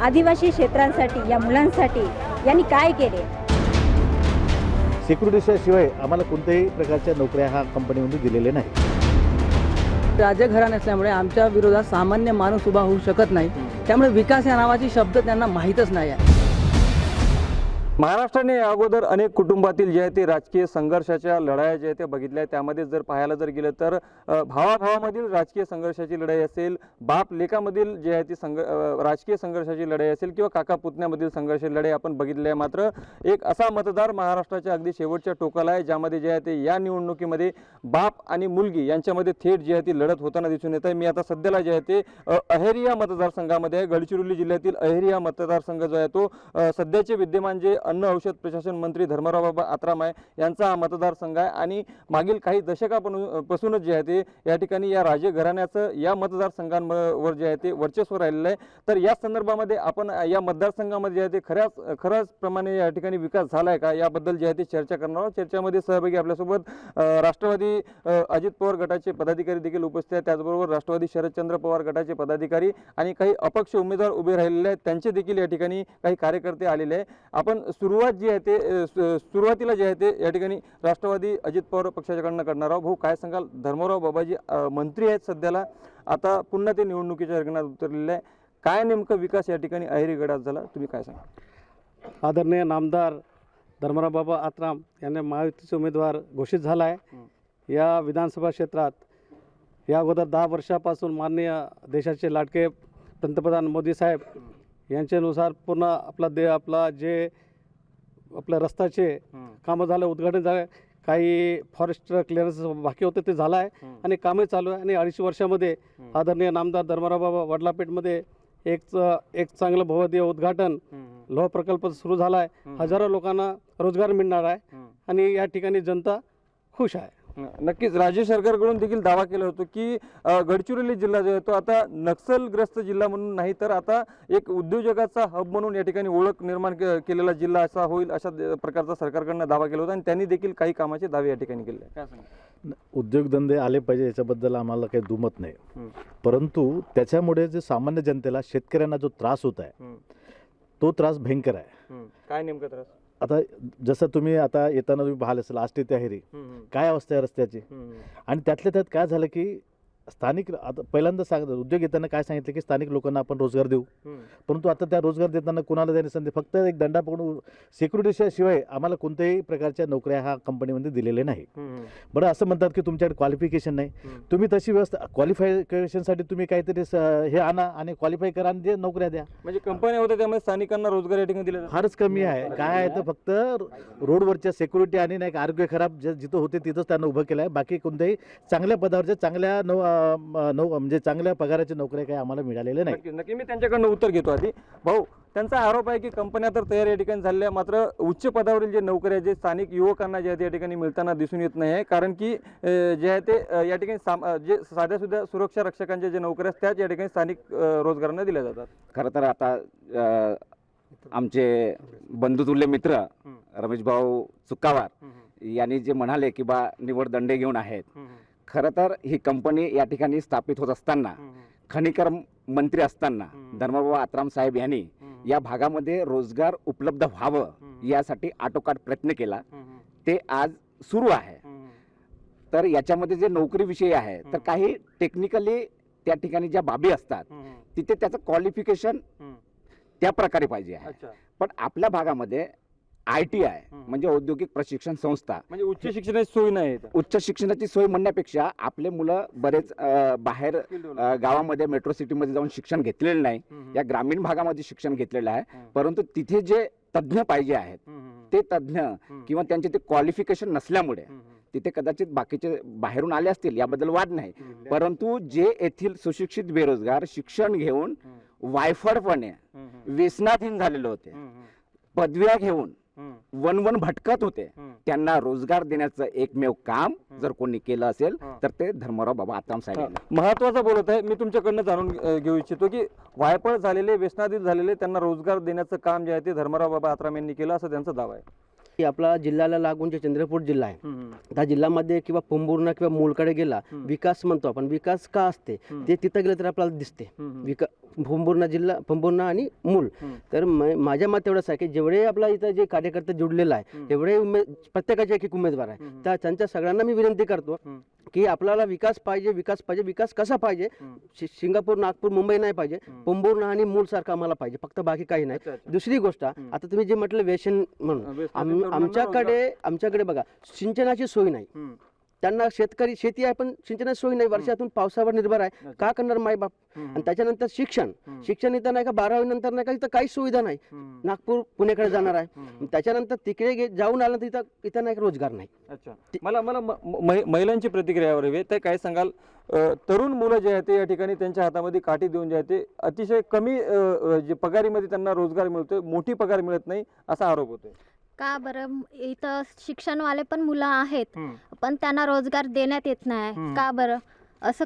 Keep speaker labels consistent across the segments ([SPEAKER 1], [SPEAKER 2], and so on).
[SPEAKER 1] आदिवासी क्षेत्रांसाठी या मुलांसाठी यांनी काय केले?
[SPEAKER 2] सिक्युरिटीशिवाय आम्हाला कोणत्याही प्रकारच्या नोकऱ्या हा कंपनीमध्ये दिलेल्या नाही।
[SPEAKER 3] राजघराणे असल्यामुळे आमच्या विरोधात सामान्य माणूस उभा होऊ शकत नाही, त्यामुळे विकास या नावाची शब्द त्यांना माहीतच नाही आहे।
[SPEAKER 4] महाराष्ट्राने अगोदर अनेक कुटुंबातील जे आहे ते राजकीय संघर्षाच्या लढाया जे आहे ते बघितल्या। त्यामध्ये जर पाहायला जर गेलं तर भावाभावामधील राजकीय संघर्षाची लढाई असेल, बाप लेकामधील जे आहे ती राजकीय संघर्षाची लढाई असेल किंवा काका पुतण्यामधील संघर्षाची लढाई आपण बघितली आहे। मात्र एक असा मतदार महाराष्ट्राच्या अगदी शेवटच्या टोकाला आहे, ज्यामध्ये जे आहे ते या निवडणुकीमध्ये बाप आणि मुलगी यांच्यामध्ये थेट जी आहे ती लढत होताना दिसून येत आहे। मी आता सध्याला जे आहे ते अहेरिया मतदारसंघामध्ये आहे। गडचिरोली जिल्ह्यातील अहेरिया मतदारसंघ जो आहे तो सध्याचे विद्यमान जे अन्न औषध प्रशासन मंत्री धर्मराव बाबा आत्राम आहे यांचा हा मतदारसंघ आहे आणि मागील काही दशकापासूनच जे आहे ते या ठिकाणी या राजे घराण्याचं या मतदारसंघांवर जे आहे ते वर्चस्व राहिलेलं आहे। तर या संदर्भामध्ये आपण या मतदारसंघामध्ये जे आहे ते खऱ्याच प्रमाणे या ठिकाणी विकास झाला आहे का याबद्दल जे आहे ते चर्चा करणार आहोत। चर्चेमध्ये सहभागी आपल्यासोबत राष्ट्रवादी अजित पवार गटाचे पदाधिकारी देखील उपस्थित आहेत, त्याचबरोबर राष्ट्रवादी शरदचंद्र पवार गटाचे पदाधिकारी आणि काही अपक्ष उमेदवार उभे राहिलेले आहेत, त्यांचे देखील या ठिकाणी काही कार्यकर्ते आलेले आहे। आपण सुरुवात जी आहे ते सुरुवातीला जे आहे ते या ठिकाणी राष्ट्रवादी अजित पवार पक्षाच्याकडनं करणार आहोत। भाऊ, काय सांगाल? धर्मराव बाबाजी मंत्री आहेत सध्याला, आता पुन्हा ते निवडणुकीच्या रिंगणात उतरलेले आहे, काय नेमकं विकास या ठिकाणी अहेरी गडात झाला, तुम्ही काय सांगा?
[SPEAKER 5] आदरणीय नामदार धर्मराव बाबा आत्राम यांनी महायुतीचे उमेदवार घोषित झाला आहे। या विधानसभा क्षेत्रात या अगोदर 10 वर्षापासून माननीय देशाचे लाडके पंतप्रधान मोदी साहेब यांच्यानुसार पूर्ण आपल्या रस्त्याचे कामं झालं, उद्घाटन झालं, काही फॉरेस्ट क्लिअरन्स बाकी होते ते झालं आहे आणि कामे चालू आहे। आणि 250 वर्षामध्ये आदरणीय नामदार धर्मराव बाबा वडलापेठमध्ये एक चांगलं भव्य उद्घाटन लोह प्रकल्प सुरू झाला आहे। हजारो लोकांना रोजगार मिळणार आहे आणि या ठिकाणी जनता खुश आहे।
[SPEAKER 4] नक्कीच राज्य सरकारकडून देखील दावा केला होतो की गडचिरोली जिल्हा जो आहे तो आता नक्षलग्रस्त जिल्हा म्हणून नाही तर आता एक उद्योजकाचा हब म्हणून या ठिकाणी ओळख निर्माण केलेला जिल्हा असा होईल, अशा प्रकारचा सरकारकडनं दावा केला होता आणि त्यांनी देखील काही कामाचे दावे या ठिकाणी केले। काय सांगा?
[SPEAKER 2] उद्योगधंदे आले पाहिजे याच्याबद्दल आम्हाला काही दुमत नाही, परंतु त्याच्यामुळे जे सामान्य जनतेला शेतकऱ्यांना जो त्रास होत आहे तो त्रास भयंकर आहे।
[SPEAKER 4] काय नेमका त्रास?
[SPEAKER 2] आता जसं तुम्ही आता येताना तुम्ही पाहिलं असेल आष्टी ते अहेरी काय अवस्था आहे रस्त्याची, आणि त्यातल्या त्यात काय झालं की स्थानिक आता पहिल्यांदा उद्योग येताना काय सांगितलं की स्थानिक लोकांना आपण रोजगार देऊ, परंतु आता त्या रोजगार देताना कोणाला त्यांनी संधी फक्त एक दंडा पकडून सिक्युरिटीशिवाय आम्हाला कोणत्याही प्रकारच्या नोकऱ्या हा कंपनीमध्ये दिलेल्या नाही। बरं, असं म्हणतात की तुमच्याकडे क्वालिफिकेशन नाही, तुम्ही तशी व्यवस्था क्वालिफिकेशनसाठी तुम्ही काहीतरी हे आणा आणि क्वालिफाय करा आणि नोकऱ्या द्या।
[SPEAKER 4] म्हणजे कंपन्या होत्या त्यामुळे स्थानिकांना रोजगार या ठिकाणी दिले
[SPEAKER 2] फारच कमी आहे। काय आहे तर फक्त रोडवरच्या सिक्युरिटी आणि नाही आरोग्य खराब जिथं होते तिथंच त्यांना उभं केलं आहे, बाकी कोणत्याही चांगल्या पदावरच्या चांगल्या म्हणजे चांगल्या पगाराच्या नोकऱ्या काही आम्हाला मिळालेल्या नाही।
[SPEAKER 4] नक्की मी त्यांच्याकडनं उत्तर घेतो। आधी भाऊ, त्यांचा आरोप आहे की कंपन्या तर तयार या ठिकाणी झालेल्या, मात्र उच्च पदावरील जे नोकऱ्या जे स्थानिक युवकांना जे या ठिकाणी मिळताना दिसून येत नाही आहे, कारण की जे आहे ते या ठिकाणी जे साध्या सुद्धा सुरक्षा रक्षकांच्या जे नोकऱ्या त्याच या ठिकाणी स्थानिक रोजगारांना दिल्या जातात।
[SPEAKER 6] खरं तर आता आमचे बंधुतुल्य मित्र रमेश भाऊ चुक्कावार यांनी जे म्हणाले की बा निवड दंडे घेऊन आहेत, खरं तर ही कंपनी या ठिकाणी स्थापित होत असताना खनिकर मंत्री असताना धर्मराव आत्राम साहेब यांनी या भागामध्ये रोजगार उपलब्ध व्हावं यासाठी आटोकाट प्रयत्न केला, ते आज सुरू आहे। तर याच्यामध्ये जे नोकरी विषयी आहे तर काही टेक्निकली त्या ठिकाणी ज्या बाबी असतात तिथे त्याचं क्वालिफिकेशन त्या प्रकारे पाहिजे आहे, पण आपल्या भागामध्ये ITI म्हणजे औद्योगिक प्रशिक्षण संस्था,
[SPEAKER 4] म्हणजे उच्च शिक्षणाची सोय नाही।
[SPEAKER 6] उच्च शिक्षणाची सोय म्हणण्यापेक्षा आपले मुलं बरेच बाहेर गावामध्ये मेट्रो सिटीमध्ये जाऊन शिक्षण घेतलेलं नाही, या ग्रामीण भागामध्ये शिक्षण घेतलेलं आहे, परंतु तिथे जे तज्ज्ञ पाहिजे आहेत ते तज्ज्ञ किंवा त्यांचे ते क्वालिफिकेशन नसल्यामुळे तिथे कदाचित बाकीचे बाहेरून आले असतील, याबद्दल वाद नाही, परंतु जे येथील सुशिक्षित बेरोजगार शिक्षण घेऊन वायफळपणे व्यसनाधीन झालेले होते, पदव्या घेऊन वन भटकत होते, त्यांना रोजगार देण्याचं एकमेव काम जर कोणी केलं असेल तर ते धर्मराव बाबा आत्राम साहेब
[SPEAKER 4] महत्वाचं बोलत आहे। मी तुमच्याकडनं जाणून घेऊ इच्छितो की वायफळ झालेले व्यसनाधीन झालेले त्यांना रोजगार देण्याचं काम जे आहे ते धर्मराव बाबा आत्राम यांनी केलं असं त्यांचा दावा आहे।
[SPEAKER 5] की आपला जिल्ह्याला लागून जे चंद्रपूर जिल्हा आहे त्या जिल्ह्यामध्ये किंवा पंबुर्णा किंवा मूलकडे गेला विकास म्हणतो आपण, विकास का असते ते तिथं गेलं तर आपल्याला दिसते. पंबुर्णा आणि मूल. तर माझ्या मत एवढंच आहे की जेवढे आपला इथं जे कार्यकर्ते जुडलेला आहे तेवढे प्रत्येकाचे एक एक उमेदवार आहे, तर त्यांच्या सगळ्यांना मी विनंती करतो की आपल्याला विकास पाहिजे. विकास कसा पाहिजे, सिंगापूर नागपूर मुंबई नाही पाहिजे, पंबुर्णा आणि मूल सारखं आम्हाला पाहिजे, फक्त बाकी काही नाही. दुसरी गोष्ट, आता तुम्ही जे म्हटलं व्यसन म्हणून, आमच्याकडे बघा सिंचनाची सोय नाही. त्यांना शेती आहे पण सिंचनाची सोय नाही, वर्षातून पावसावर निर्भर आहे. का करणार मायबाप? आणि त्याच्यानंतर शिक्षण इथं नाही का, 12वी नंतर नाही का इथं काही सुविधा नाही. नागपूर पुण्याकडे जाणार आहे, त्याच्यानंतर तिकडे जाऊन आलं तर इथं नाही रोजगार नाही.
[SPEAKER 4] अच्छा, मला महिलांची प्रतिक्रिया हवी. ते काय सांगाल? तरुण मुलं जे आहेत ते या ठिकाणी त्यांच्या हातामध्ये काठी देऊन जे आहे ते अतिशय कमी जे पगारीमध्ये त्यांना रोजगार मिळतोय, मोठी पगार मिळत नाही असा आरोप होतोय.
[SPEAKER 7] का बरं? इथं शिक्षणवाले पण मुलं आहेत पण त्यांना रोजगार देण्यात येत नाही. का बरं असं?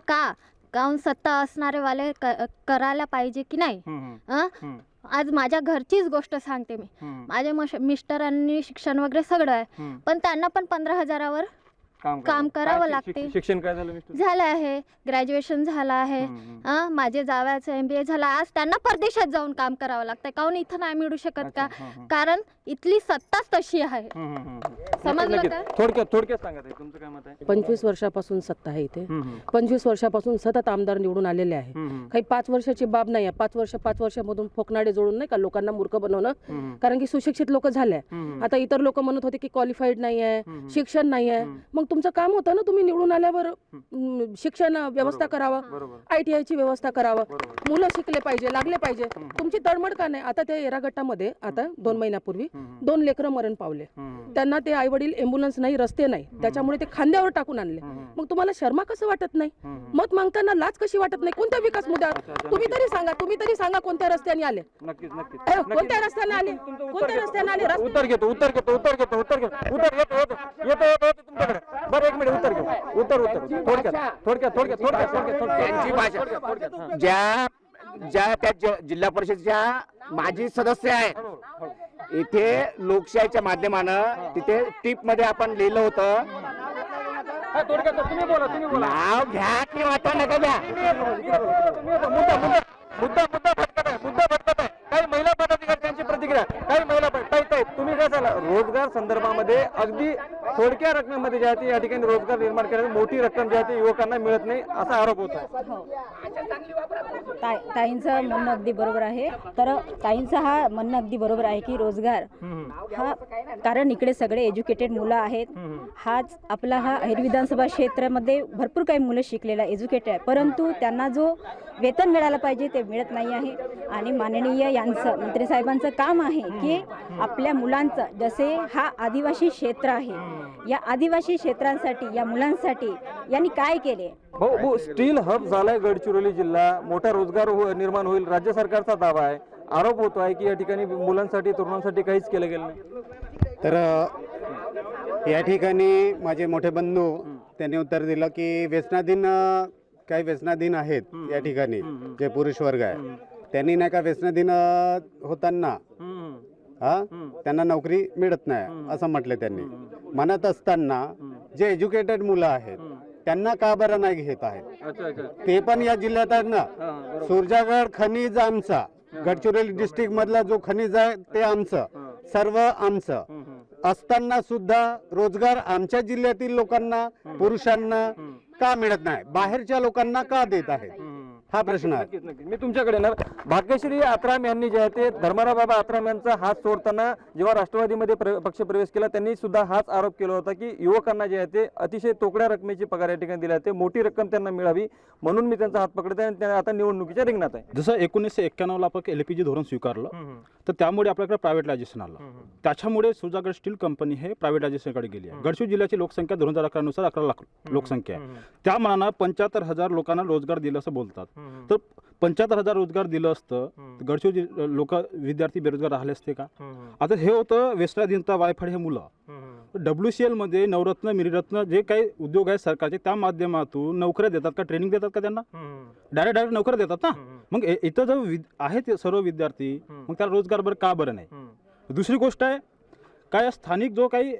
[SPEAKER 7] काहून सत्ता असणारे वाले करायला पाहिजे की नाही? आज माझ्या घरचीच गोष्ट सांगते मी. माझ्या मिस्टरांनी शिक्षण वगैरे सगळं आहे पण त्यांना पण 15,000वर काम करावं लागते.
[SPEAKER 4] शिक्षण काय झालं मिस्टर?
[SPEAKER 7] झालं आहे, ग्रॅज्युएशन झालं आहे. माझे जावयाचं MBA झालं. आज त्यांना परदेशात जाऊन काम करावं लागतंय. काहून इथं नाही मिळू शकत का? कारण इथली सत्ताच तशी आहे. समजलं का?
[SPEAKER 4] थोडक्यात सांगा तुमचं काय मत आहे?
[SPEAKER 3] 25 वर्षापासून सत्ता आहे इथे. 25 वर्षापासून सतत आमदार निवडून आलेले आहे. काही 5 वर्षाची बाब नाही आहे. 5 वर्षामधून फोकनाडे जोडून नाही का लोकांना मूर्ख बनवणं. कारण की सुशिक्षित लोक झाले. आता इतर लोक म्हणत होते की क्वालिफाईड नाही आहे, शिक्षण नाही आहे. मग तुमचं काम होतं ना, तुम्ही निवडून आल्यावर शिक्षण व्यवस्था करावं, ITI ची व्यवस्था करावं, मुलं शिकले पाहिजे, लागले पाहिजे. तुमची तळमळ का नाही? आता त्या येरागट्टामध्ये आता 2 महिन्यापूर्वी 2 लेकरं मरण पावले. त्यांना ते आई वडील एम्ब्युलन्स नाही, रस्ते नाही, त्याच्यामुळे ते खांद्यावर टाकून आणले. मग तुम्हाला शर्मा कसं वाटत नाही? मत मागताना लाज कशी वाटत नाही? कोणत्या विकास मुद्द्यावर? तुम्ही तरी सांगा कोणत्या रस्त्याने आले? कोणत्या रस्त्याने आले?
[SPEAKER 4] उत्तर घेतो बरं, 1 मिनिट उत्तर घेऊ. थोडक्यात
[SPEAKER 6] त्यांची भाषा ज्या त्या जिल्हा परिषदेच्या माजी सदस्य आहे, इथे लोकशाहीच्या माध्यमानं तिथे टिप मध्ये आपण लिहिलं होतं, नाव घ्या की वाटा नका घ्या.
[SPEAKER 4] मुद्दा भटकत आहे. काही महिला पदाधिकाऱ्यांची प्रतिक्रिया, काही महिला तुम्ही काय झालं रोजगार संदर्भामध्ये अगदी थोडक्या रकमेमध्ये जे आहे ते या ठिकाणी रोजगार निर्माण केल्याने मोठी रक्कम जी आहे ती युवकांना मिळत नाही असा आरोप होता.
[SPEAKER 1] ताईंचं म्हणणं अगदी बरोबर आहे. तर ताईंचं हा म्हणणं अगदी बरोबर आहे की रोजगार हा, कारण इकडे सगळे एज्युकेटेड मुलं आहेत. आपला हा अहेर विधानसभा क्षेत्रामध्ये भरपूर काही मुलं शिकलेला एज्युकेटेड आहे, परंतु त्यांना जो वेतन मिळायला पाहिजे ते मिळत नाही आहे. आणि माननीय यांचं मंत्री साहेबांचं काम आहे की आपल्या मुलांचं, जसे हा आदिवासी क्षेत्र आहे, या आदिवासी क्षेत्रांसाठी या मुलांसाठी यांनी काय केले?
[SPEAKER 4] भाऊ, स्टील हब झालाय गडचिरोली जिल्हा, मोठा रोजगार निर्माण होईल राज्य सरकारचा दावा आहे. आरोप होतो आहे की या ठिकाणी मुलांसाठी तरुणांसाठी काहीच केलं गेलं नाही.
[SPEAKER 8] तर या ठिकाणी माझे मोठे बंधू त्यांनी उत्तर दिलं की व्यसनाधीन, काही व्यसनाधीन आहेत या ठिकाणी जे पुरुष वर्ग आहे, त्यांनी नाही का व्यसनाधीन होताना त्यांना नोकरी मिळत नाही असं म्हटलं त्यांनी. म्हणत असताना जे एज्युकेटेड मुलं आहेत त्यांना का बरं नाही घेत आहेत? ते पण या जिल्ह्यात आहेत ना. सुरजागड खनिज आमचा, गडचिरोली डिस्ट्रिक्ट मधला जो खनिज आहे ते आमचं, सर्व आमचं असताना सुद्धा रोजगार आमच्या जिल्ह्यातील लोकांना, पुरुषांना का मिळत नाही? बाहेरच्या लोकांना का देत आहे? हा प्रश्न आहे.
[SPEAKER 4] मी तुमच्याकडे येणार. भाग्यश्री आत्राम यांनी जे आहे ते धर्मराव बाबा आत्राम यांचा हात सोडताना जेव्हा राष्ट्रवादीमध्ये पक्ष प्रवेश केला त्यांनी सुद्धा हाच आरोप केला होता की युवकांना जे आहे ते अतिशय तोकड्या रकमेची पगार या ठिकाणी दिला आहे, मोठी रक्कम त्यांना मिळावी म्हणून मी त्यांचा हात पकडते आणि त्या आता निवडणुकीच्या रिंगणात आहे.
[SPEAKER 9] जसं 1991ला आपण LPG धोरण स्वीकारलं तर त्यामुळे आपल्याकडे प्रायव्हेटायझेशन आलं. त्याच्यामुळे सुजागड स्टील कंपनी हे प्रायव्हेटायझेशनकडे गेली आहे. गडचिरोली जिल्ह्याची लोकसंख्या 2011 नुसार 11 लाख लोकसंख्या आहे. त्या मानानं 75,000 लोकांना रोजगार दिलं असं बोलतात. तर 75,000 रोजगार दिलं असतं गडचिरोली लोक विद्यार्थी बेरोजगार राहिले असते का? आता हे होतं व्यसनाधीनता, वायफाय हे मुलं. WCL मध्ये नवरत्न, मिरीरत्न जे काही उद्योग आहेत सरकारचे त्या माध्यमातून नोकऱ्या देतात का? ट्रेनिंग देतात का त्यांना? डायरेक्ट नोकऱ्या देतात ना. मग इथं जो आहेत सर्व विद्यार्थी, मग त्याला रोजगार बरं का बरं नाही? दुसरी गोष्ट आहे, काय स्थानिक जो काही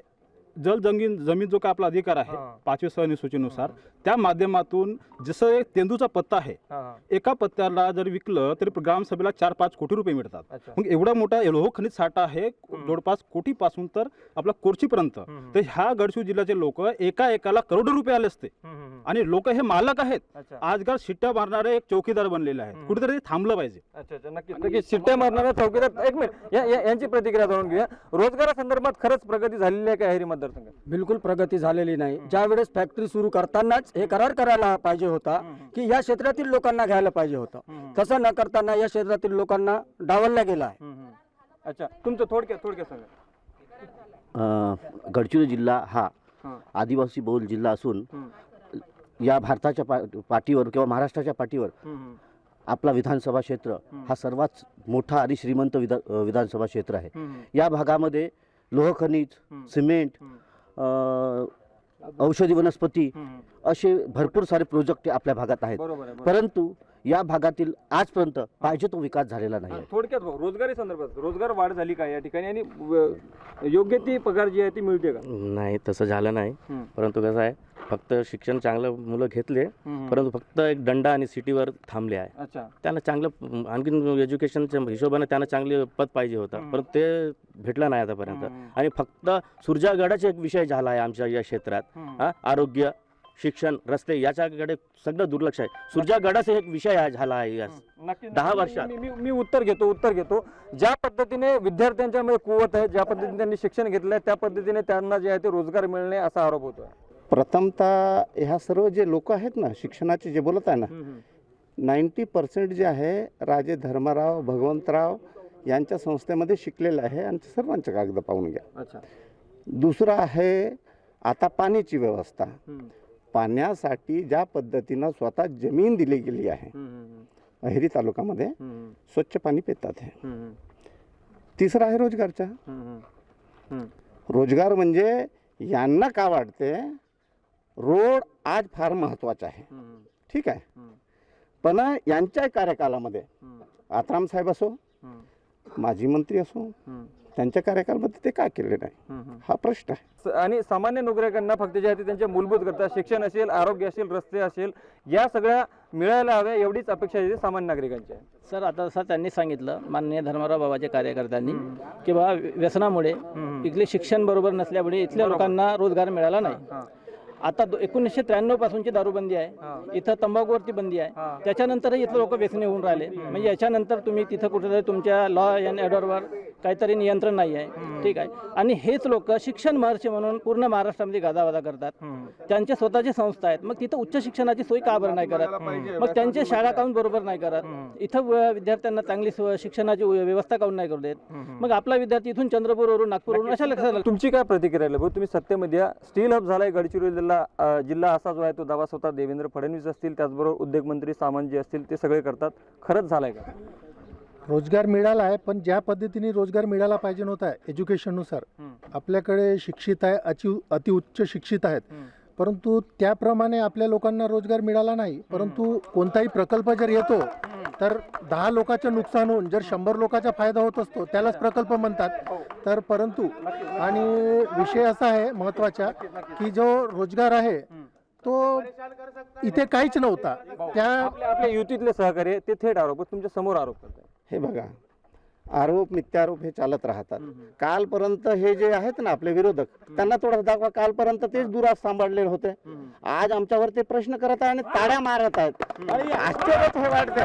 [SPEAKER 9] जमीन जो काय आपला अधिकार आहे 5व्या अनुसूचीनुसार त्या माध्यमातून जसं एक तेंदूचा पत्ता आहे, एका पत्त्याला जर विकलं तरी ग्रामसभेला 4-5 कोटी रुपये मिळतात. मग एवढा मोठा लोह खनिज साठा आहे जवळपास कोटीपासून तर आपला कोर्चीपर्यंत. तर ह्या गडचिरोली जिल्ह्याचे लोक एकाला करोडो रुपये आले असते आणि लोक हे मालक आहेत. आजकाल शिट्ट्या मारणारे एक चौकीदार बनलेले आहेत. कुठेतरी थांबलं पाहिजे.
[SPEAKER 4] अच्छा, नक्कीच शिट्ट्या मारणारा चौकीदार. एक मिनिट, यांची प्रतिक्रिया जाणून घेऊया. रोजगारासंदर्भात खरंच प्रगती झालेली आहे का अहेरी मतदारसंघात?
[SPEAKER 10] बिलकुल प्रगती झालेली नाही. ज्या वेळेस फॅक्टरी सुरू करतानाच हे करार करायला पाहिजे होता की या क्षेत्रातील लोकांना घ्यायला पाहिजे होतं. तसं न करताना या क्षेत्रातील लोकांना डावलला गेला आहे.
[SPEAKER 4] अच्छा, तुमचं थोडक्यात सांगा.
[SPEAKER 11] गडचिरोली जिल्हा हा आदिवासी बहुल जिल्हा असून या भारताच्या पाठीवर किंवा महाराष्ट्राच्या पाठीवर आपला विधानसभा क्षेत्र हा सर्वात मोठा आणि श्रीमंत विधानसभा क्षेत्र आहे. या भागामध्ये लोह खनिज, सिमेंट, औषधी वनस्पती असे भरपूर सारे प्रोजेक्ट आपल्या भागात आहेत. परंतु या भागातील आजपर्यंत पाहिजे तो विकास झालेला नाही.
[SPEAKER 4] थोडक्यात रोजगारी संदर्भात रोजगार वाढ झाली का या ठिकाणी आणि योग्य ती पगार जी आहे ती मिळते का?
[SPEAKER 12] नाही, तसं झालं नाही. परंतु कसं आहे, फक्त शिक्षण चांगलं मुलं घेतले, परंतु फक्त एक दंडा आणि सिटीवर थांबले आहे.
[SPEAKER 4] अच्छा,
[SPEAKER 12] त्यांना चांगलं आणखीन एज्युकेशनच्या हिशोबाने त्यांना चांगले पद पाहिजे होतं, परंतु ते भेटलं नाही आतापर्यंत. आणि फक्त सुरजागडाचा एक विषय झाला आहे आमच्या या क्षेत्रात. आरोग्य, शिक्षण, रस्ते याच्याकडे सगळं दुर्लक्ष आहे. सुरजागडाचा एक विषय झाला आहे 10 वर्षात.
[SPEAKER 4] मी उत्तर घेतो. ज्या पद्धतीने विद्यार्थ्यांच्यामध्ये कुवत आहे, ज्या पद्धतीने त्यांनी शिक्षण घेतलंय त्या पद्धतीने त्यांना जे आहे ते रोजगार मिळणे असा आरोप होतोय.
[SPEAKER 8] प्रथमतः ह्या सर्व जे लोक आहेत ना शिक्षणाचे जे बोलत आहे ना, 90% जे आहे राजे धर्मराव भगवंतराव यांच्या संस्थेमध्ये शिकलेलं आहे आणि सर्वांचे कागद पाहून घ्या.
[SPEAKER 4] अच्छा,
[SPEAKER 8] दुसरं आहे आता पाण्याची व्यवस्था. पाण्यासाठी ज्या पद्धतीनं स्वतः जमीन दिली गेली आहे अहेरी तालुक्यामध्ये, स्वच्छ पाणी पितात आहे. तिसरं आहे रोजगारचा. रोजगार म्हणजे यांना का वाटते रोड आज फार महत्त्वाचा आहे, ठीक आहे, पण यांच्या कार्यकालामध्ये आत्राम साहेब असो, माजी मंत्री असो, त्यांच्या कार्यकालामध्ये ते काय केले नाही हा प्रश्न आहे.
[SPEAKER 4] आणि सामान्य नागरिकांना फक्त जे आहे ते त्यांच्या मूलभूत गरजा, शिक्षण असेल, आरोग्य असेल, रस्ते असेल, या सगळ्या मिळायला हव्या एवढीच अपेक्षा आहे सामान्य नागरिकांची आहे.
[SPEAKER 13] सर, आता असं त्यांनी सांगितलं माननीय धर्मराव बाबाच्या कार्यकर्त्यांनी की बाबा व्यसनामुळे इथले शिक्षण बरोबर नसल्यामुळे इथल्या लोकांना रोजगार मिळाला नाही. आता 1993 पासूनची दारूबंदी आहे, इथं तंबाखूवरती बंदी आहे, त्याच्यानंतरही इथले लोक व्यसनी होऊन राहिले. म्हणजे याच्यानंतर तुम्ही तिथं कुठेतरी तुमच्या लॉ अँड ऑर्डरवर काहीतरी नियंत्रण नाही आहे, ठीक आहे. आणि हेच लोक शिक्षण महर्षी म्हणून पूर्ण महाराष्ट्रामध्ये गाजावाजा करतात. त्यांच्या स्वतःची संस्था आहेत, मग तिथं उच्च शिक्षणाची सोय का बरं नाही करत? मग त्यांच्या शाळा काऊन बरोबर नाही करत? इथं विद्यार्थ्यांना चांगली शिक्षणाची व्यवस्था काऊन नाही करू देत? मग आपला विद्यार्थी इथून चंद्रपूरवरून, नागपूरवरून अशा लक्षात.
[SPEAKER 4] तुमची काय प्रतिक्रिया आहे? तुम्ही सत्तेमध्ये या, स्टील हब झालाय गडचिरोली जिल्हा असा जो आहे तो दावा स्वतः देवेंद्र फडणवीस असतील, त्याचबरोबर उद्योगमंत्री सामंत जे असतील ते सगळे करतात. खरंच झालाय का?
[SPEAKER 14] रोजगार मिळाला आहे, पण ज्या पद्धतीने रोजगार मिळाला पाहिजे नव्हता एज्युकेशननुसार. आपल्याकडे शिक्षित आहे, अतिउच्च शिक्षित आहेत, परंतु त्याप्रमाणे आपल्या लोकांना रोजगार मिळाला नाही. परंतु कोणताही प्रकल्प जर येतो तर 10 लोकांचं नुकसान होऊन जर 100 लोकांचा फायदा होत असतो त्यालाच प्रकल्प म्हणतात. तर परंतु आणि विषय असा आहे महत्त्वाचा की जो रोजगार आहे तो इथे काहीच नव्हता. त्या
[SPEAKER 4] आपल्या युतीतले सहकारी ते थेट आरोप तुमच्या समोर आरोप करतात.
[SPEAKER 8] हे बघा, आरोप मिथ्यारोप हे चालत राहतात. कालपर्यंत हे जे आहेत ना आपले विरोधक, त्यांना थोडा दाखवा, कालपर्यंत तेच दुरास सांभाळलेले होते. आज आमच्यावर ते प्रश्न करत आहे आणि ताड्या मारत आहेत. आश्चर्यच हे वाटतं.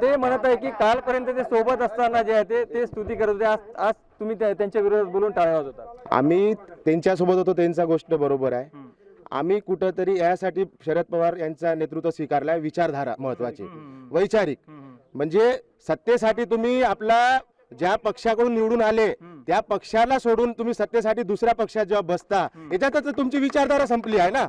[SPEAKER 4] ते म्हणत आहे की कालपर्यंत ते सोबत असताना जे आहे ते स्तुती करत होते, आज तुम्ही त्यांच्या विरोधात बोलून टाळ्या वाजवतात.
[SPEAKER 15] आम्ही त्यांच्यासोबत होतो, त्यांचा गोष्ट बरोबर आहे. आम्ही कुठंतरी यासाठी शरद पवार यांचा नेतृत्व स्वीकारलाय. विचारधारा महत्वाची, वैचारिक, म्हणजे सत्तेसाठी तुम्ही आपला ज्या पक्षाकडून निवडून आले त्या पक्षाला सोडून तुम्ही सत्तेसाठी दुसऱ्या पक्षात जेव्हा बसता, याच्यातच तुमची विचारधारा संपली आहे ना.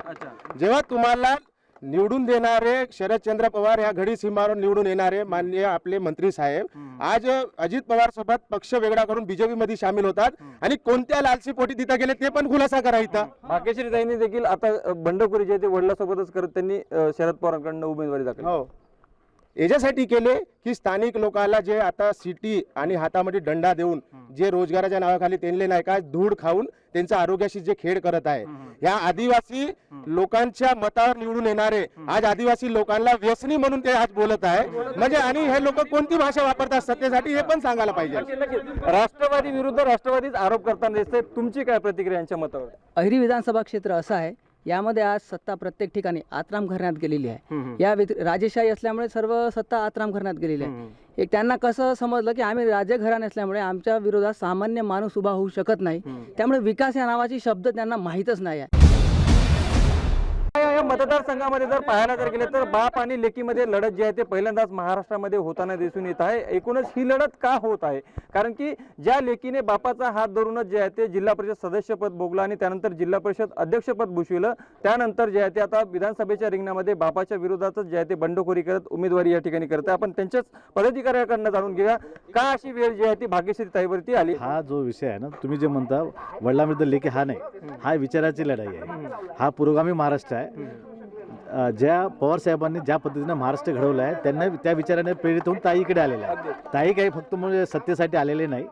[SPEAKER 15] जेव्हा तुम्हाला निवडून देणारे शरदचंद्र पवार या घडी सीमावर निवडून येणारे माननीय आपले मंत्री साहेब आज अजित पवार सोबत पक्ष वेगळा करून बीजेपी मध्ये सामील होतात आणि कोणत्या लालची पोटी तिथे गेले ते पण खुलासा करायचा.
[SPEAKER 4] भाग्यश्रीताईंनी देखील आता बंडखोरी जे ते वडिलांसोबतच करत त्यांनी शरद पवारांकडून उमेदवारी दाखल.
[SPEAKER 15] हो, याच्यासाठी केले की स्थानिक लोकांना जे आता सिटी आणि हातामध्ये दंडा देऊन जे रोजगाराच्या नावाखाली त्यांना नाही का धूळ खाऊन त्यांच्या आरोग्याशी जे खेळ करत आहे, या आदिवासी लोकांच्या मतावर निवडून येणारे आज आदिवासी लोकांना व्यसनी म्हणून ते आज बोलत आहे. म्हणजे आणि हे लोक कोणती भाषा वापरतात सत्तेसाठी हे पण सांगायला पाहिजे.
[SPEAKER 4] राष्ट्रवादी विरुद्ध राष्ट्रवादीच आरोप करताना दिसतंय. तुमची काय प्रतिक्रिया यांच्या मतावर?
[SPEAKER 16] अहिरी विधानसभा क्षेत्र असं आहे, यामध्ये आज सत्ता प्रत्येक ठिकाणी आत्राम घराण्यात गेलेली आहे. या राजेशाही असल्यामुळे सर्व सत्ता आत्राम घराण्यात गेलेली आहे. एक त्यांना कसं समजलं की आम्ही राजघराणे असल्यामुळे आमच्या विरोधात सामान्य माणूस उभा होऊ शकत नाही, त्यामुळे विकास या नावाची शब्द त्यांना माहीतच नाही आहे.
[SPEAKER 4] या मतदारसंघामध्ये जर पाहायला जर गेले तर बाप आणि लेकीमध्ये लढत जी आहे ते पहिल्यांदाच महाराष्ट्रामध्ये होताना दिसून येत आहे. एकूणच ही लढत का होत आहे? कारण की ज्या लेकीने बापाचा हात धरूनच जे आहे ते जिल्हा परिषद सदस्यपद भोगलं आणि त्यानंतर जिल्हा परिषद अध्यक्षपद भूषविलं, त्यानंतर जे आहे ते आता विधानसभेच्या रिंगणामध्ये बापाच्या विरोधातच जे आहे ते बंडखोरी करत उमेदवारी या ठिकाणी करत आहे. आपण त्यांच्याच पदाधिकाऱ्याकडनं जाणून घेऊया का अशी वेळ जी आहे ती भाग्यश्री ताईवरती आली.
[SPEAKER 2] हा जो विषय आहे ना, तुम्ही जे म्हणता वडिलांविरुद्ध लेकी, हा नाही, हा विचाराची लढाई आहे. हा पुरोगामी महाराष्ट्र आहे. ज्या पवार साहेबांनी ज्या पद्धतीने महाराष्ट्र घडवलं आहे त्यांना त्या विचाराने प्रेरित होऊन ताईकडे आलेले आहे. ताई काही फक्त म्हणजे सत्तेसाठी आलेले नाही,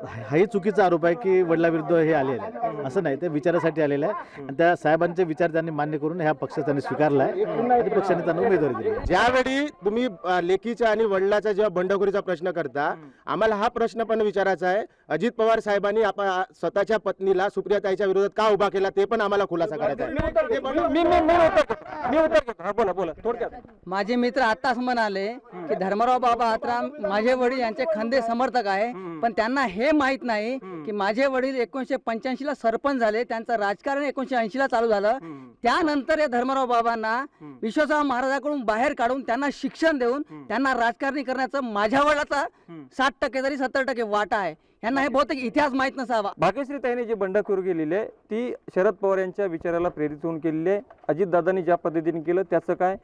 [SPEAKER 2] हाही चुकीचा आरोप आहे की वडिलाविरुद्ध हे आलेले आहे, असं नाही, ते विचारासाठी आलेलं आहे. आणि त्या साहेबांचे विचार त्यांनी मान्य करून ह्या पक्ष त्यांनी स्वीकारला आहे आणि पक्षाने त्यांना उमेदवारी दिली.
[SPEAKER 15] ज्यावेळी तुम्ही लेकीच्या आणि वडिलाचा जेव्हा बंडखोरीचा प्रश्न करता, आम्हाला हा प्रश्न पण विचारायचा आहे, अजित पवार साहेबांनी स्वतःच्या पत्नीला सुप्रियाताईच्या विरोधात का उभा केला ते पण आम्हाला खुलासा करायचा आहे.
[SPEAKER 16] माझे मित्र आताच म्हणाले की धर्मराव बाबा आत्राम माझे वडील यांचे खंदे समर्थक आहे, पण त्यांना हे माहित नाही की माझे वडील 1985 ला सरपंच झाले, त्यांचं राजकारण 1980 ला चालू झालं. त्यानंतर या धर्मराव बाबांना विश्वासराव महाराजांकडून बाहेर काढून त्यांना शिक्षण देऊन त्यांना राजकारणी करण्याचं माझ्या वडिलाचा 60% तरी 70% वाटा आहे. यांना हे बहुतेक इतिहास माहित नसावा.
[SPEAKER 4] भाग्यश्री ताईने जी बंडखोरी केलेली आहे ती शरद पवार यांच्या विचाराला प्रेरित होऊन केलेली आहे. अजितदादांनी ज्या पद्धतीने केलं त्याचं काय,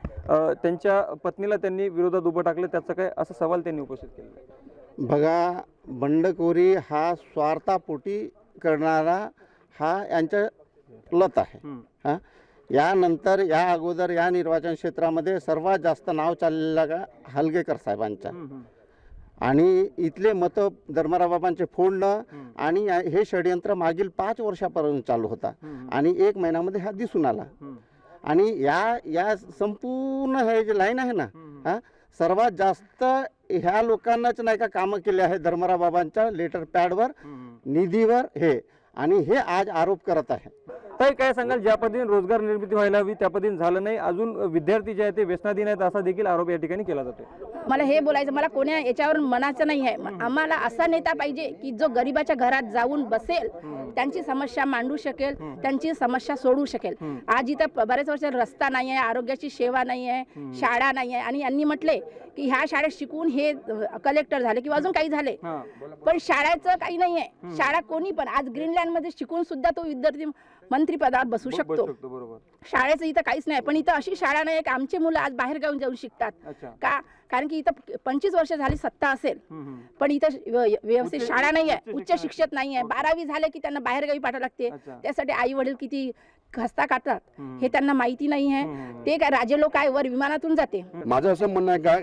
[SPEAKER 4] त्यांच्या पत्नीला त्यांनी विरोधात उभं टाकलं त्याचं काय, असा सवाल त्यांनी उपस्थित केलेला आहे.
[SPEAKER 8] बघा, बंडखोरी हा स्वार्थापोटी करणारा हा यांच्या लत आहे. हा, यानंतर या अगोदर या निर्वाचन क्षेत्रामध्ये सर्वात जास्त नाव चाललेलं का हलगेकर साहेबांच्या, आणि इथले मतं धर्मराव बाबांचे फोडणं आणि हे षडयंत्र मागील 5 वर्षापर्यंत चालू होता आणि 1 महिन्यामध्ये हा दिसून आला. आणि या संपूर्ण हे जे लाईन आहे ना, हा, सर्वात जास्त ह्या लोकांनाच नाही का कामं केले आहे धर्मराव बाबांच्या लेटर पॅडवर, निधीवर हे, आणि हे आज आरोप करत आहे.
[SPEAKER 4] ताई काय सांगाल, ज्या पद्धतीने रोजगार निर्मिती व्हायला हवी त्या पद्धतीने झालं नाही, अजून विद्यार्थी जे आहे ते व्यसनाधीन आहेत असा देखील आरोप या ठिकाणी केला जातो.
[SPEAKER 1] मला हे बोलायचं, मला कोण्या याच्यावर मनाचं नाही आहे. आम्हाला असा नेता पाहिजे की जो गरिबाच्या घरात जाऊन बसेल, त्यांची समस्या मांडू शकेल, त्यांची समस्या सोडवू शकेल. आज इथं बरेच वर्ष रस्ता नाही आहे, आरोग्याची सेवा नाही आहे, शाळा नाही आहे, आणि यांनी म्हटले की ह्या शाळेत शिकून हे कलेक्टर झाले किंवा अजून काही झाले, पण शाळेचं काही नाही आहे. शाळा कोणी पण आज ग्रीनलँडमध्ये शिकून सुद्धा तो विद्यार्थी मंत्रिपदावर बसू शकतो. शाळेचं इथं काहीच नाही, पण इथं अशी शाळा नाही की आमची मुलं आज बाहेर गावून जाऊन शिकतात का, कारण की इथं 25 वर्ष झाली सत्ता असेल पण इथं व्यवस्थित शाळा नाही आहे, उच्च शिक्षित नाही आहे. 12वी झाले की त्यांना बाहेर गावी पाठवावं लागते, त्यासाठी आई वडील किती खस्ता काढतात हे त्यांना माहिती नाही आहे. ते काय राजे लोक काय वर विमानातून जाते.
[SPEAKER 17] माझं असं म्हणणं आहे का,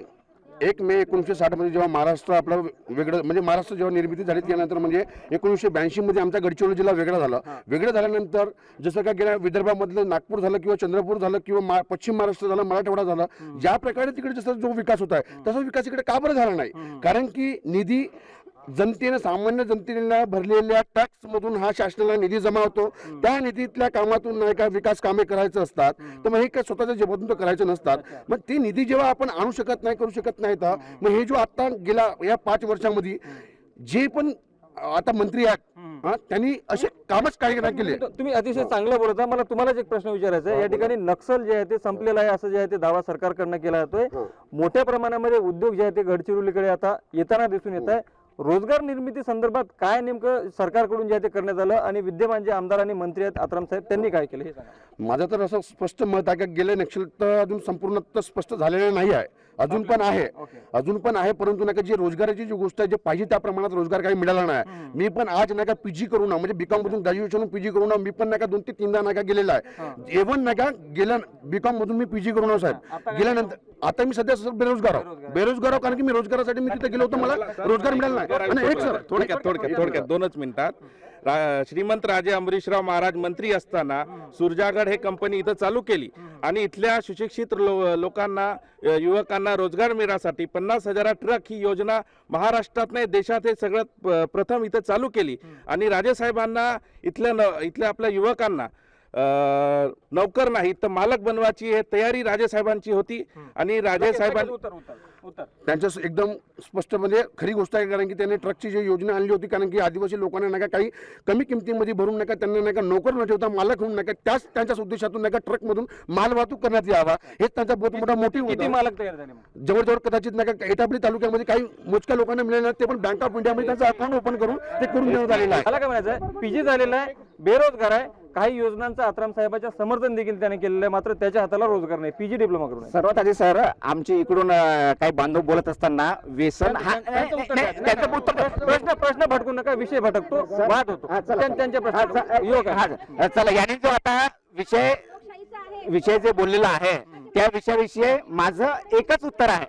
[SPEAKER 17] 1 मे 1960 मध्ये जेव्हा महाराष्ट्र आपलं वेगळं, म्हणजे महाराष्ट्र जेव्हा निर्मिती झाली त्यानंतर म्हणजे 1982 मध्ये आमचा गडचिरोली जिल्हा वेगळा झाला. वेगळं झाल्यानंतर जसं काय गेल्या विदर्भामधलं नागपूर झालं किंवा चंद्रपूर झालं किंवा पश्चिम महाराष्ट्र झालं, मराठवाडा झाला, ज्या प्रकारे तिकडे जसा जो विकास होत आहे तसा विकास इकडे का बरं झाला नाही? कारण की निधी जनतेने, सामान्य जनतेला भरलेल्या टॅक्स मधून हा शासनाला निधी जमा होतो. त्या निधीतल्या कामातून नाही का विकास कामे करायचं असतात, तर मग हे काय स्वतःच्या जेबातून तर करायचं नसतात. मग ते निधी जेव्हा आपण आणू शकत नाही, करू शकत नाही, तर मग हे जो आता गेला या 5 वर्षामध्ये जे पण आता मंत्री आहेत त्यांनी असे कामच काही नाही केले.
[SPEAKER 4] तुम्ही अतिशय चांगलं बोलता. मला तुम्हाला एक प्रश्न विचारायचा आहे. या ठिकाणी नक्षल जे आहे ते संपलेलं आहे असं जे आहे ते दावा सरकारकडनं केला जातोय. मोठ्या प्रमाणामध्ये उद्योग जे आहे ते गडचिरोलीकडे आता येताना दिसून येत आहे. रोजगार निर्मिती संदर्भात काय नेमकं सरकारकडून जे आहे ते करण्यात आलं आणि विद्यमान जे आमदार आणि मंत्री आहेत आत्राम साहेब त्यांनी काय केलं हे सांगा.
[SPEAKER 17] माझं तर असं स्पष्ट मत आहे की गेले नक्षल तर अजून संपूर्ण स्पष्ट झालेलं नाही आहे. अजून पण आहे परंतु नाही का जे रोजगाराची जी गोष्ट आहे जे पाहिजे त्या प्रमाणात रोजगार काही मिळाला नाही. मी पण आज नाही का पीजी करून म्हणजे बीकॉम मधून ग्रॅज्युएशन पीजी करून मी पण नाही का 2 ते 3दा नाही का गेलेला आहे. इव्हन नाही का गेल्या बीकॉम मधून मी पीजी करून साहेब गेल्यानंतर आता मी सध्या बेरोजगार आहो कारण की मी रोजगारासाठी मी तिथे गेलो होतो मला रोजगार मिळाला नाही. आणि एक सर
[SPEAKER 18] थोडक्यात 2च मिनिटात श्रीमंत राजे अमरीशराव महाराज मंत्री असताना सुरजागड हे कंपनी इथं चालू केली आणि इथल्या सुशिक्षित लोकांना युवकांना रोजगार मिळण्यासाठी 50,000 ट्रक ही योजना महाराष्ट्रात नाही देशात हे सगळ्यात प्रथम इथं चालू केली. आणि राजेसाहेबांना इथल्या आपल्या युवकांना नौकर नाही तर मालक बनवायची हे तयारी राजेसाहेबांची होती. आणि राजेसाहेबांनी
[SPEAKER 17] त्यांच्या एकदम स्पष्ट म्हणजे खरी गोष्ट आहे कारण की त्यांनी ट्रकची जी योजना आणली होती कारण की आदिवासी लोकांना नाही का काही कमी किमतीमध्ये भरून नाही का त्यांना नाही का नोकर न ठेवता मालक होऊन नाही का त्यांच्याच उद्देशातून नाही का ट्रक मधून माल वाहतूक करण्यात यावा हेच त्यांचा बहुत मोठा मोटिव्ह होता.
[SPEAKER 4] मालक तयार झाले
[SPEAKER 17] जवळजवळ कदाचित नाही का एटापल्ली तालुक्यामध्ये काही मोजक्या लोकांना मिळाले नाही ते पण बँक ऑफ इंडियामध्ये त्यांचं अकाउंट ओपन करून ते करून देण्यात आलेलं आहे.
[SPEAKER 4] मला काय म्हणायचं पीजी झालेला आहे बेरोजगार आहे काही योजनांचं आत्राम साहेबांच्या समर्थन देखील त्याने केलेलं आहे मात्र त्याच्या हाताला रोजगार नाही पीजी डिप्लोमा करून
[SPEAKER 6] सर्वात आधी सर आमचे इकडून काही बांधव बोलत असताना व्यसन
[SPEAKER 4] प्रश्न भटकू नका विषय भटकतो वाद होतो त्यांच्या प्रश्न
[SPEAKER 6] चला याने जो आता विषय जे बोललेला आहे त्या विषयाविषयी माझं एकच उत्तर आहे.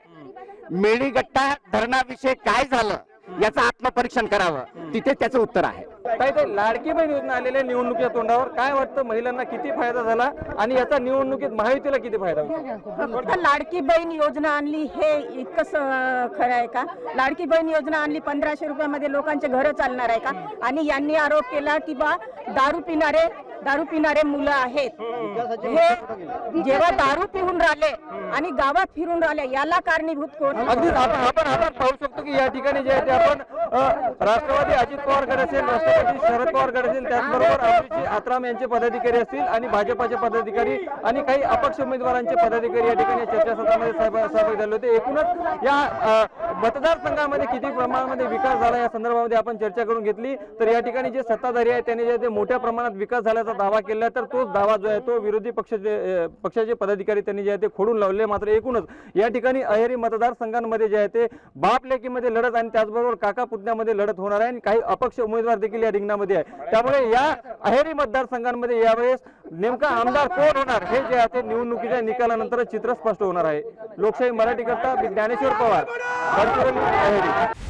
[SPEAKER 6] मेळीगट्टा धरणाविषयी काय झालं याचं आत्मपरीक्षण करावं तिथे त्याचं उत्तर आहे.
[SPEAKER 4] काही लाडकी बहीण योजना आलेल्या निवडणुकीच्या तोंडावर काय वाटतं महिलांना किती फायदा झाला आणि याचा निवडणुकीत महायुतीला किती फायदा होता?
[SPEAKER 19] फक्त लाडकी बहीण योजना आणली हे इतकंच खरं आहे का? लाडकी बहीण योजना आणली 1500 रुपयामध्ये लोकांचे घरं चालणार आहे का? आणि यांनी आरोप केला की बा दारू पिणारे मुलं आहेत हे जेव्हा दारू पिऊन राहिले आणि गावात फिरून राहिले याला कारणीभूत कोण?
[SPEAKER 4] अगदीच आपण पाहू शकतो की या ठिकाणी जे आहे ते आपण राष्ट्रवादी अजित पवार गट असेल राष्ट्रवादी शरद पवार गट असेल त्याचबरोबर अभिजित आत्राम यांचे पदाधिकारी असतील आणि भाजपाचे पदाधिकारी आणि काही अपक्ष उमेदवारांचे पदाधिकारी या ठिकाणी चर्चासत्रामध्ये सहभागी झाले होते. एकूणच या मतदारसंघामध्ये किती प्रमाणामध्ये विकास झाला या संदर्भामध्ये आपण चर्चा करून घेतली. तर या ठिकाणी जे सत्ताधारी आहे त्यांनी जे मोठ्या प्रमाणात विकास झाल्याचा दावा केला तर तोच दावा जो आहे तो विरोधी पक्षाचे पदाधिकारी त्यांनी जे आहे ते खोडून लावले. मात्र एकूणच या ठिकाणी अहेरी मतदारसंघांमध्ये जे आहे ते बाप लेकीमध्ये लढत आणि त्याचबरोबर काका पुतण्यामध्ये लढत होणार आहे आणि काही अपक्ष उमेदवार देखील या रिंगणामध्ये आहे. त्यामुळे या अहेरी मतदारसंघांमध्ये यावेळेस नेमका आमदार कोण होणार हे जे आहे ते निवडणुकीच्या निकालानंतर चित्र स्पष्ट होणार आहे. लोकशाही मराठी करता ज्ञानेश्वर पवार, गडचिरोली, अहेरी.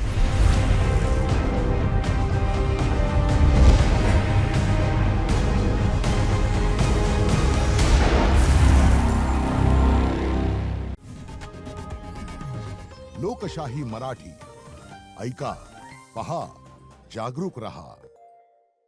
[SPEAKER 20] लोकशाही मराठी ऐका, पहा, जागरूक रहा.